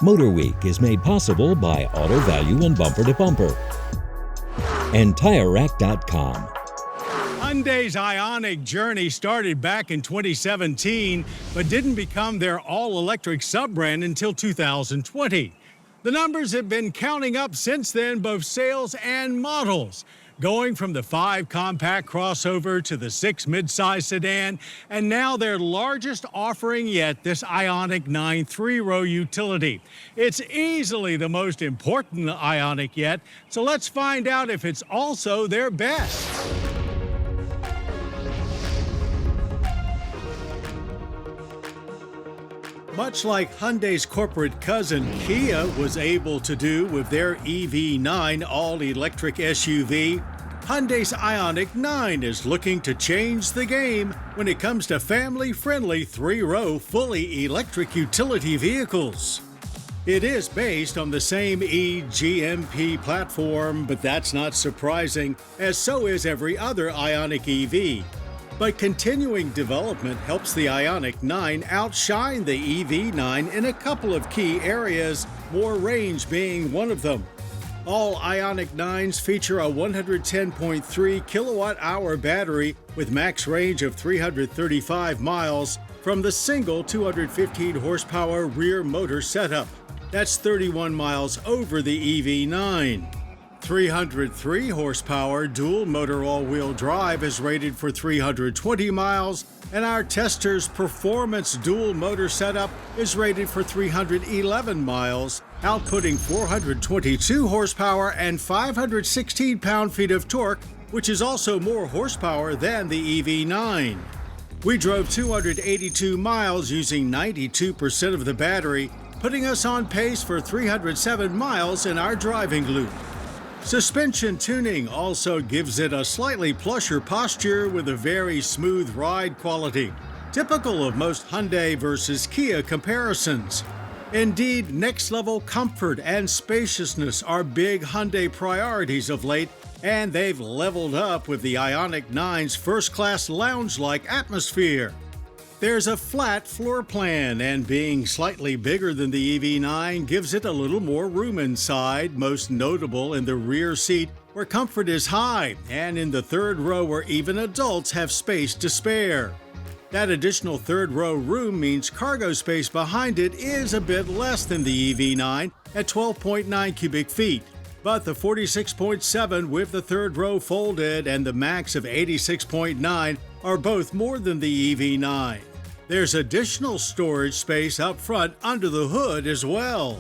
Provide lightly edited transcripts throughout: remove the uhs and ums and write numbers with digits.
MotorWeek is made possible by Auto Value and Bumper to Bumper. And TireRack.com. Hyundai's Ioniq journey started back in 2017, but didn't become their all-electric sub-brand until 2020. The numbers have been counting up since then, both sales and models, going from the 5 compact crossover to the 6 midsize sedan, and now their largest offering yet, this Ioniq 9 3-row utility. It's easily the most important Ioniq yet, so let's find out if it's also their best. Much like Hyundai's corporate cousin Kia was able to do with their EV9 all-electric SUV, Hyundai's Ioniq 9 is looking to change the game when it comes to family-friendly 3-row fully electric utility vehicles. It is based on the same eGMP platform, but that's not surprising, as so is every other Ioniq EV. But continuing development helps the Ioniq 9 outshine the EV9 in a couple of key areas, more range being one of them. All Ioniq 9s feature a 110.3 kilowatt-hour battery with max range of 335 miles from the single 215 horsepower rear motor setup. That's 31 miles over the EV9. 303 horsepower dual motor all-wheel drive is rated for 320 miles, and our Tester's performance dual motor setup is rated for 311 miles, outputting 422 horsepower and 516 pound-feet of torque, which is also more horsepower than the EV9. We drove 282 miles using 92% of the battery, putting us on pace for 307 miles in our driving loop. Suspension tuning also gives it a slightly plusher posture with a very smooth ride quality, typical of most Hyundai versus Kia comparisons. Indeed, next-level comfort and spaciousness are big Hyundai priorities of late, and they've leveled up with the Ioniq 9's first-class lounge-like atmosphere. There's a flat floor plan, and being slightly bigger than the EV9 gives it a little more room inside, most notable in the rear seat where comfort is high, and in the third row where even adults have space to spare. That additional third row room means cargo space behind it is a bit less than the EV9 at 12.9 cubic feet, but the 46.7 with the third row folded and the max of 86.9 are both more than the EV9. There's additional storage space up front under the hood as well.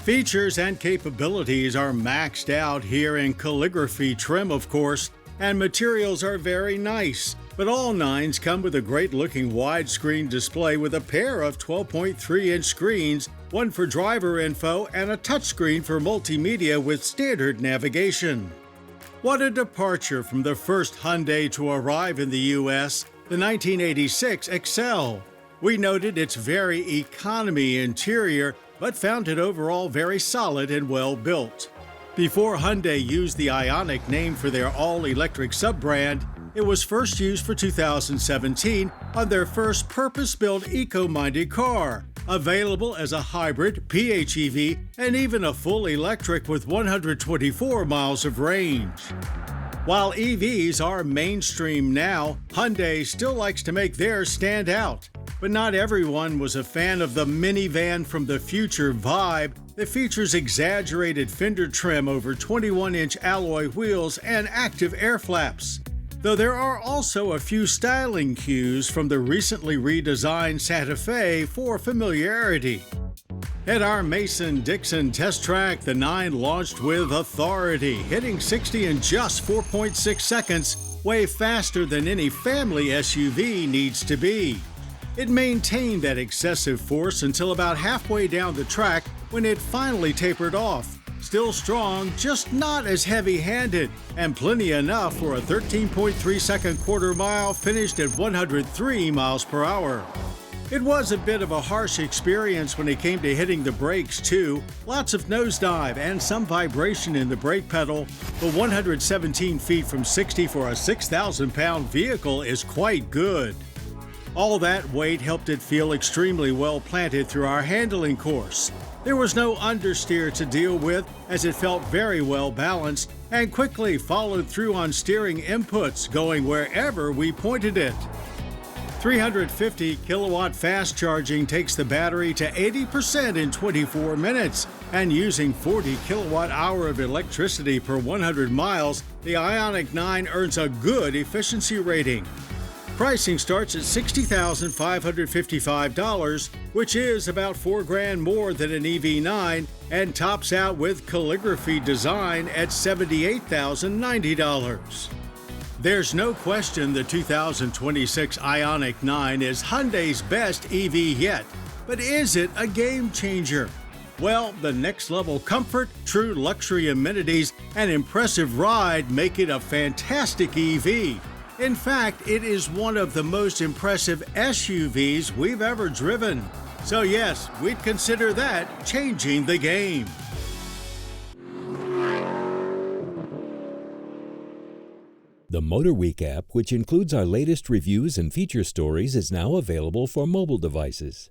Features and capabilities are maxed out here in calligraphy trim, of course, and materials are very nice. But all 9s come with a great-looking widescreen display with a pair of 12.3-inch screens, one for driver info and a touchscreen for multimedia with standard navigation. What a departure from the first Hyundai to arrive in the U.S., the 1986 Excel. We noted its very economy interior, but found it overall very solid and well built. Before Hyundai used the Ioniq name for their all-electric sub-brand, it was first used for 2017 on their first purpose-built eco-minded car, available as a hybrid, PHEV, and even a full electric with 124 miles of range. While EVs are mainstream now, Hyundai still likes to make theirs stand out. But not everyone was a fan of the minivan from the future vibe that features exaggerated fender trim over 21-inch alloy wheels and active air flaps. Though there are also a few styling cues from the recently redesigned Santa Fe for familiarity. At our Mason-Dixon test track, the 9 launched with authority, hitting 60 in just 4.6 seconds, way faster than any family SUV needs to be. It maintained that excessive force until about halfway down the track when it finally tapered off. Still strong, just not as heavy-handed, and plenty enough for a 13.3-second quarter mile finished at 103 miles per hour. It was a bit of a harsh experience when it came to hitting the brakes, too. Lots of nosedive and some vibration in the brake pedal, but 117 feet from 60 for a 6,000-pound vehicle is quite good. All that weight helped it feel extremely well planted through our handling course. There was no understeer to deal with, as it felt very well balanced and quickly followed through on steering inputs, going wherever we pointed it. 350 kilowatt fast charging takes the battery to 80% in 24 minutes, and using 40 kilowatt hour of electricity per 100 miles, the Ioniq 9 earns a good efficiency rating. Pricing starts at $60,555, which is about $4,000 more than an EV9, and tops out with calligraphy design at $78,090. There's no question the 2026 Ioniq 9 is Hyundai's best EV yet, but is it a game changer? Well, the next level comfort, true luxury amenities, and impressive ride make it a fantastic EV. In fact, it is one of the most impressive SUVs we've ever driven. So yes, we'd consider that changing the game. The MotorWeek app, which includes our latest reviews and feature stories, is now available for mobile devices.